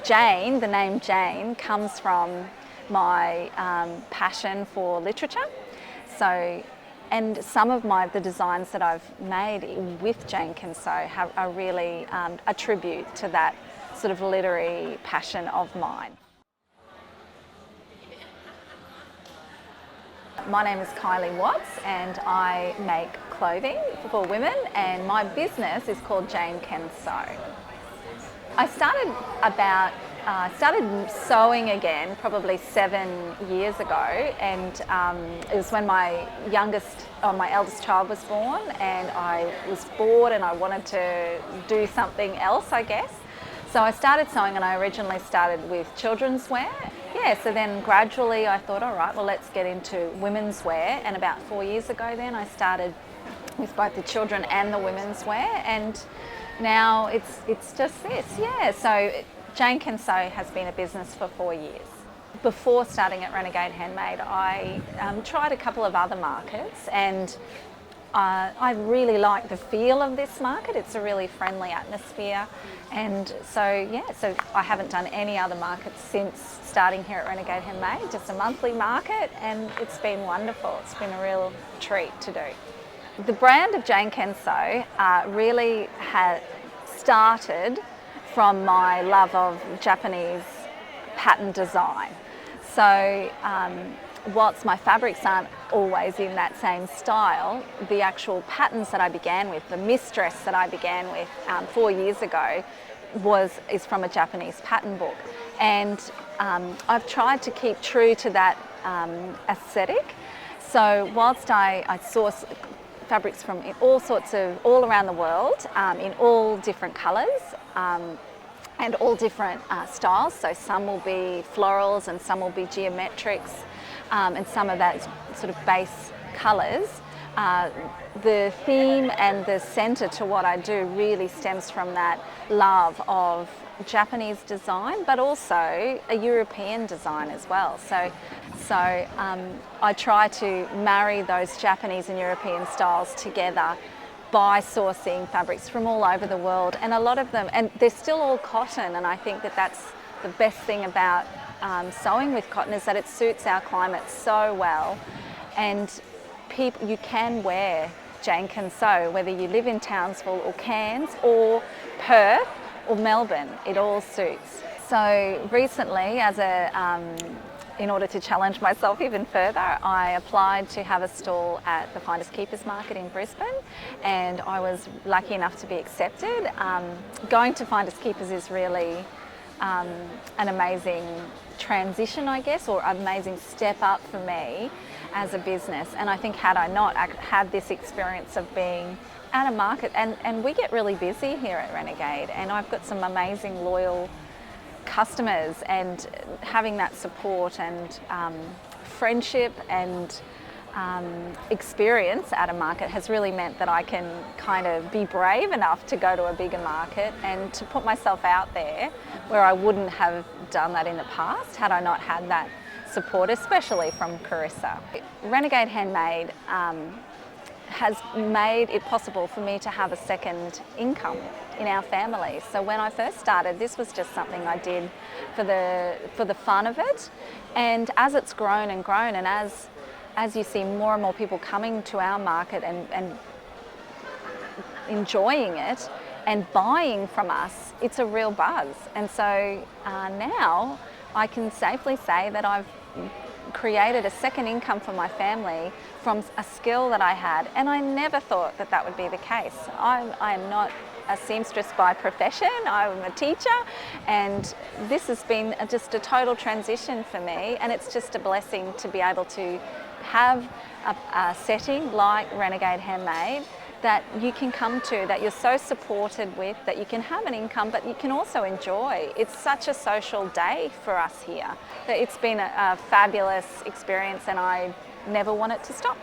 Jane, the name Jane, comes from my passion for literature. So, and some of the designs that I've made with Jane Kenso are really a tribute to that sort of literary passion of mine. My name is Kylie Watts and I make clothing for women, and my business is called Jane Kenso. I started sewing again probably 7 years ago, and it was when my eldest child was born, and I was bored and I wanted to do something else, I guess. So I started sewing, and I originally started with children's wear. Yeah, so then gradually I thought, all right, well, let's get into women's wear, and about 4 years ago then I started with both the children and the women's wear, and now it's just this, yeah. So Jane Kenso has been a business for 4 years. Before starting at Renegade Handmade, I tried a couple of other markets, and I really like the feel of this market. It's a really friendly atmosphere, and so I haven't done any other markets since starting here at Renegade Handmade, just a monthly market, and it's been wonderful. It's been a real treat to do. The brand of Jane Kenso really had started from my love of Japanese pattern design. So whilst my fabrics aren't always in that same style, the actual patterns that I began with, the mistress that I began with 4 years ago is from a Japanese pattern book. And I've tried to keep true to that aesthetic. So whilst I source fabrics from all around the world, in all different colours, and all different styles. So some will be florals and some will be geometrics, and some of that sort of base colours. The theme and the centre to what I do really stems from that love of Japanese design, but also a European design as well. So I try to marry those Japanese and European styles together by sourcing fabrics from all over the world, and a lot of them, and they're still all cotton, and I think that that's the best thing about sewing with cotton, is that it suits our climate so well, and you can wear Jane Kenso whether you live in Townsville or Cairns or Perth or Melbourne. It all suits. So recently, in order to challenge myself even further, I applied to have a stall at the Finders Keepers Market in Brisbane, and I was lucky enough to be accepted. Going to Finders Keepers is really an amazing transition, I guess, or an amazing step up for me as a business. And I think had I not had this experience of being at a market, and we get really busy here at Renegade, and I've got some amazing loyal customers, and having that support and friendship and experience at a market has really meant that I can kind of be brave enough to go to a bigger market and to put myself out there where I wouldn't have done that in the past had I not had that support, especially from Carissa. Renegade Handmade has made it possible for me to have a second income in our family. So when I first started, this was just something I did for the fun of it, and as it's grown and grown, and as you see more and more people coming to our market and enjoying it and buying from us, it's a real buzz. And so now I can safely say that I've created a second income for my family from a skill that I had, and I never thought that that would be the case. I am not a seamstress by profession, I'm a teacher, and this has been just a total transition for me, and it's just a blessing to be able to have a setting like Renegade Handmade that you can come to, that you're so supported with, that you can have an income, but you can also enjoy. It's such a social day for us here. It's been a fabulous experience, and I never want it to stop.